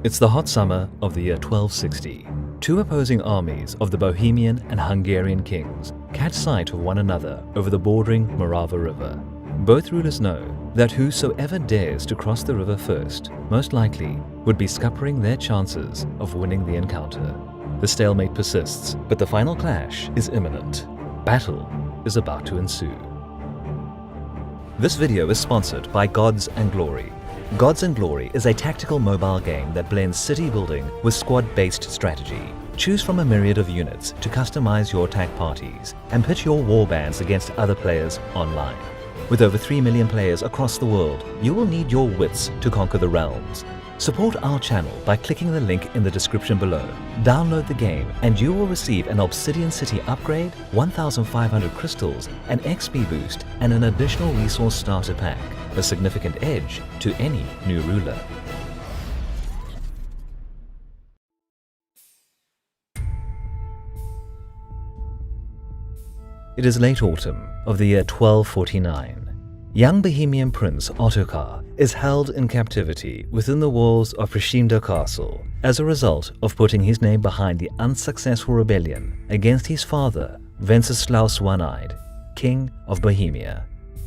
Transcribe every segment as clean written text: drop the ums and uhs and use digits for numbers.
It's the hot summer of the year 1260. Two opposing armies of the Bohemian and Hungarian kings catch sight of one another over the bordering Morava River. Both rulers know that whosoever dares to cross the river first, most likely would be scuppering their chances of winning the encounter. The stalemate persists, but the final clash is imminent. Battle is about to ensue. This video is sponsored by Gods and Glory. Gods and Glory is a tactical mobile game that blends city building with squad-based strategy. Choose from a myriad of units to customize your attack parties and pit your warbands against other players online. With over 3 million players across the world, you will need your wits to conquer the realms. Support our channel by clicking the link in the description below. Download the game and you will receive an Obsidian City upgrade, 1,500 crystals, an XP boost, and an additional resource starter pack, a significant edge to any new ruler. It is late autumn of the year 1249. Young Bohemian prince Ottokar is held in captivity within the walls of Kressenbrunn Castle as a result of putting his name behind the unsuccessful rebellion against his father, Wenceslaus One-Eyed, King of Bohemia.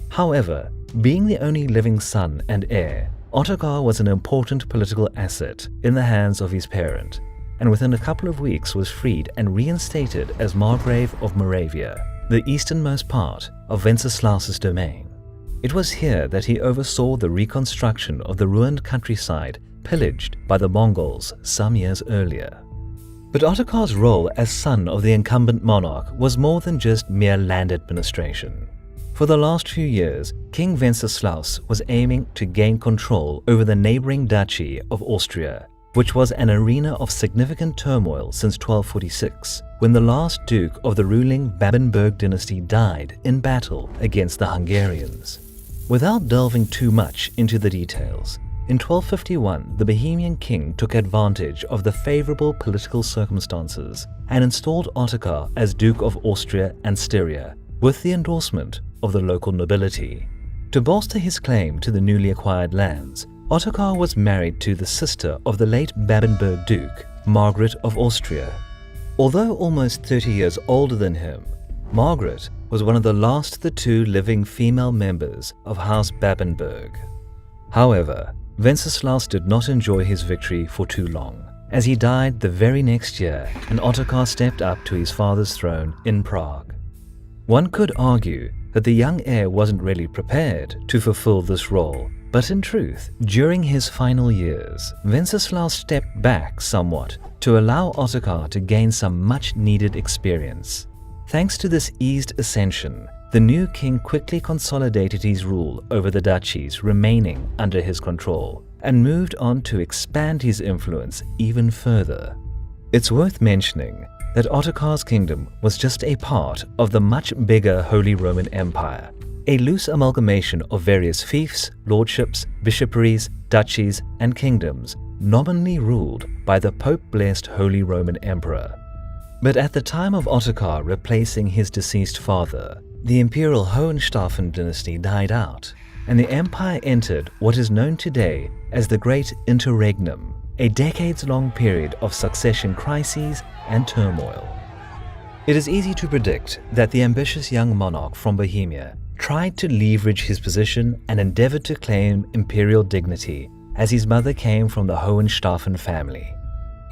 However, being the only living son and heir, Ottokar was an important political asset in the hands of his parent, and within a couple of weeks was freed and reinstated as Margrave of Moravia, the easternmost part of Wenceslaus's domain. It was here that he oversaw the reconstruction of the ruined countryside pillaged by the Mongols some years earlier. But Ottokar's role as son of the incumbent monarch was more than just mere land administration. For the last few years, King Wenceslaus was aiming to gain control over the neighboring duchy of Austria, which was an arena of significant turmoil since 1246, when the last duke of the ruling Babenberg dynasty died in battle against the Hungarians. Without delving too much into the details, in 1251 the Bohemian king took advantage of the favorable political circumstances and installed Ottokar as Duke of Austria and Styria, with the endorsement of the local nobility. To bolster his claim to the newly acquired lands, Ottokar was married to the sister of the late Babenberg Duke, Margaret of Austria. Although almost 30 years older than him, Margaret was one of the last of the two living female members of House Babenberg. However, Wenceslaus did not enjoy his victory for too long, as he died the very next year and Ottokar stepped up to his father's throne in Prague. One could argue that the young heir wasn't really prepared to fulfill this role, but in truth, during his final years, Wenceslaus stepped back somewhat to allow Ottokar to gain some much-needed experience. Thanks to this eased ascension, the new king quickly consolidated his rule over the duchies remaining under his control and moved on to expand his influence even further. It's worth mentioning that Ottokar's kingdom was just a part of the much bigger Holy Roman Empire, a loose amalgamation of various fiefs, lordships, bishoprics, duchies, and kingdoms nominally ruled by the Pope-blessed Holy Roman Emperor. But at the time of Ottokar replacing his deceased father, the imperial Hohenstaufen dynasty died out, and the empire entered what is known today as the Great Interregnum, a decades-long period of succession crises and turmoil. It is easy to predict that the ambitious young monarch from Bohemia tried to leverage his position and endeavored to claim imperial dignity, as his mother came from the Hohenstaufen family.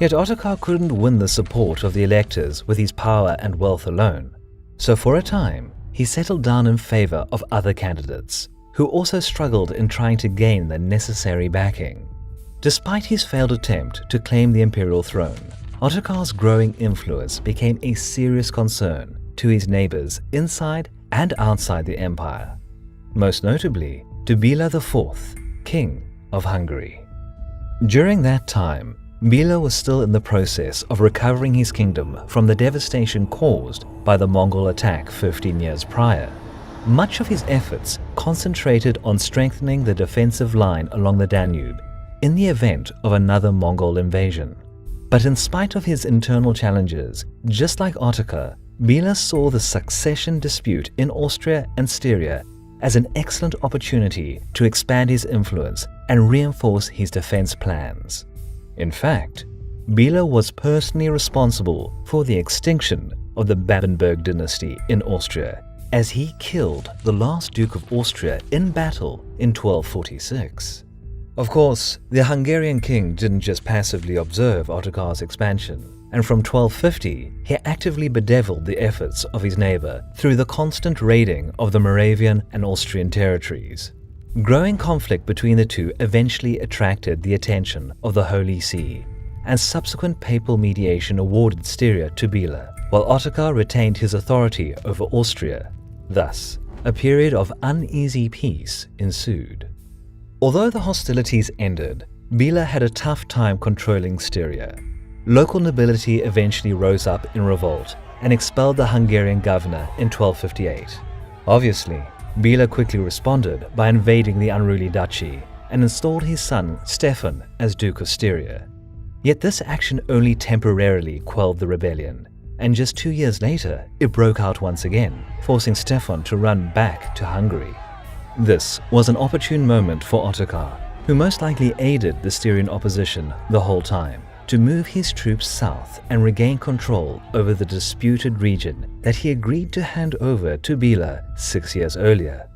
Yet Ottokar couldn't win the support of the electors with his power and wealth alone, so for a time he settled down in favor of other candidates, who also struggled in trying to gain the necessary backing. Despite his failed attempt to claim the imperial throne, Ottokar's growing influence became a serious concern to his neighbors inside and outside the empire, most notably to Béla IV, King of Hungary. During that time, Béla was still in the process of recovering his kingdom from the devastation caused by the Mongol attack 15 years prior. Much of his efforts concentrated on strengthening the defensive line along the Danube in the event of another Mongol invasion. But in spite of his internal challenges, just like Ottokar, Béla saw the succession dispute in Austria and Styria as an excellent opportunity to expand his influence and reinforce his defense plans. In fact, Bela was personally responsible for the extinction of the Babenberg dynasty in Austria, as he killed the last Duke of Austria in battle in 1246. Of course, the Hungarian king didn't just passively observe Ottokar's expansion, and from 1250 he actively bedeviled the efforts of his neighbor through the constant raiding of the Moravian and Austrian territories. Growing conflict between the two eventually attracted the attention of the Holy See, and subsequent papal mediation awarded Styria to Bela, while Ottokar retained his authority over Austria. Thus, a period of uneasy peace ensued. Although the hostilities ended, Bela had a tough time controlling Styria. Local nobility eventually rose up in revolt and expelled the Hungarian governor in 1258. Obviously, Bela quickly responded by invading the unruly duchy and installed his son Stefan as Duke of Styria. Yet this action only temporarily quelled the rebellion, and just 2 years later it broke out once again, forcing Stefan to run back to Hungary. This was an opportune moment for Ottokar, who most likely aided the Styrian opposition the whole time, to move his troops south and regain control over the disputed region that he agreed to hand over to Bela 6 years earlier.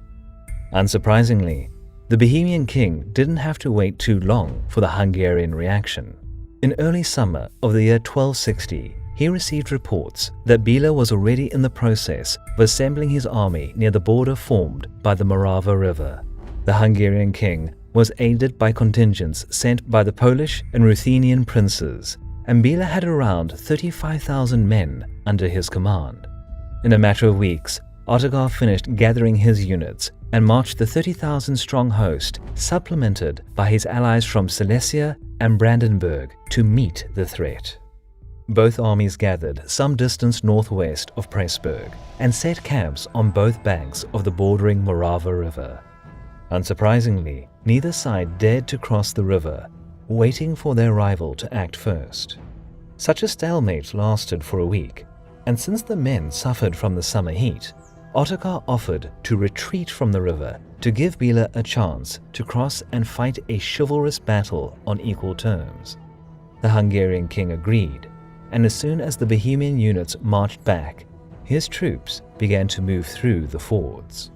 Unsurprisingly, the Bohemian king didn't have to wait too long for the Hungarian reaction. In early summer of the year 1260, he received reports that Bela was already in the process of assembling his army near the border formed by the Morava River. The Hungarian king was aided by contingents sent by the Polish and Ruthenian princes, and Bela had around 35,000 men under his command. In a matter of weeks, Ottokar finished gathering his units and marched the 30,000-strong host, supplemented by his allies from Silesia and Brandenburg, to meet the threat. Both armies gathered some distance northwest of Pressburg and set camps on both banks of the bordering Morava River. Unsurprisingly, neither side dared to cross the river, waiting for their rival to act first. Such a stalemate lasted for a week, and since the men suffered from the summer heat, Ottokar offered to retreat from the river to give Bela a chance to cross and fight a chivalrous battle on equal terms. The Hungarian king agreed, and as soon as the Bohemian units marched back, his troops began to move through the fords.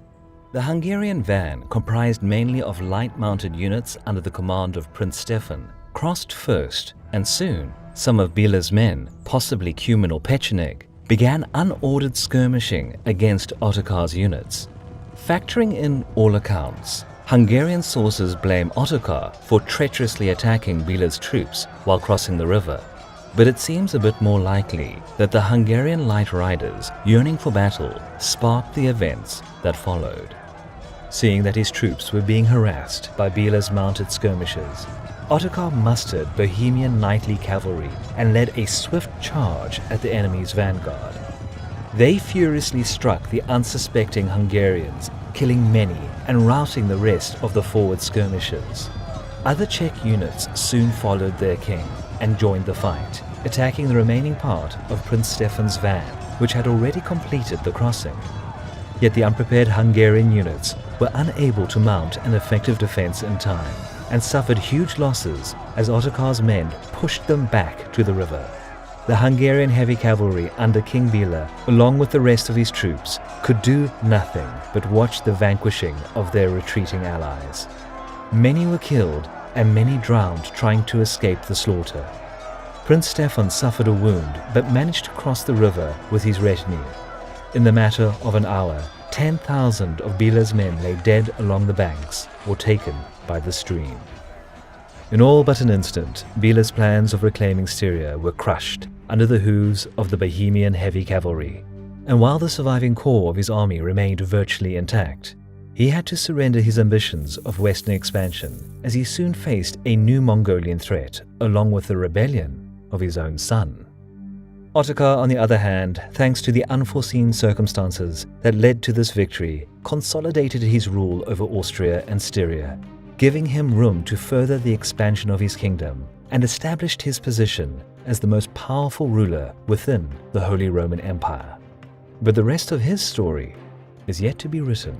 The Hungarian van, comprised mainly of light-mounted units under the command of Prince Stefan, crossed first, and soon some of Bela's men, possibly Cuman or Pecheneг, began unordered skirmishing against Ottokar's units. Factoring in all accounts, Hungarian sources blame Ottokar for treacherously attacking Bela's troops while crossing the river. But it seems a bit more likely that the Hungarian light riders, yearning for battle, sparked the events that followed. Seeing that his troops were being harassed by Bela's mounted skirmishers, Ottokar mustered Bohemian knightly cavalry and led a swift charge at the enemy's vanguard. They furiously struck the unsuspecting Hungarians, killing many and routing the rest of the forward skirmishers. Other Czech units soon followed their king and joined the fight, attacking the remaining part of Prince Stefan's van, which had already completed the crossing. Yet the unprepared Hungarian units were unable to mount an effective defense in time, and suffered huge losses as Ottokar's men pushed them back to the river. The Hungarian heavy cavalry under King Bela, along with the rest of his troops, could do nothing but watch the vanquishing of their retreating allies. Many were killed and many drowned trying to escape the slaughter. Prince Stefan suffered a wound but managed to cross the river with his retinue. In the matter of an hour, 10,000 of Bela's men lay dead along the banks or taken by the stream. In all but an instant, Bela's plans of reclaiming Styria were crushed under the hooves of the Bohemian heavy cavalry, and while the surviving core of his army remained virtually intact, he had to surrender his ambitions of western expansion as he soon faced a new Mongolian threat along with the rebellion of his own son. Ottokar, on the other hand, thanks to the unforeseen circumstances that led to this victory, consolidated his rule over Austria and Styria, giving him room to further the expansion of his kingdom, and established his position as the most powerful ruler within the Holy Roman Empire. But the rest of his story is yet to be written.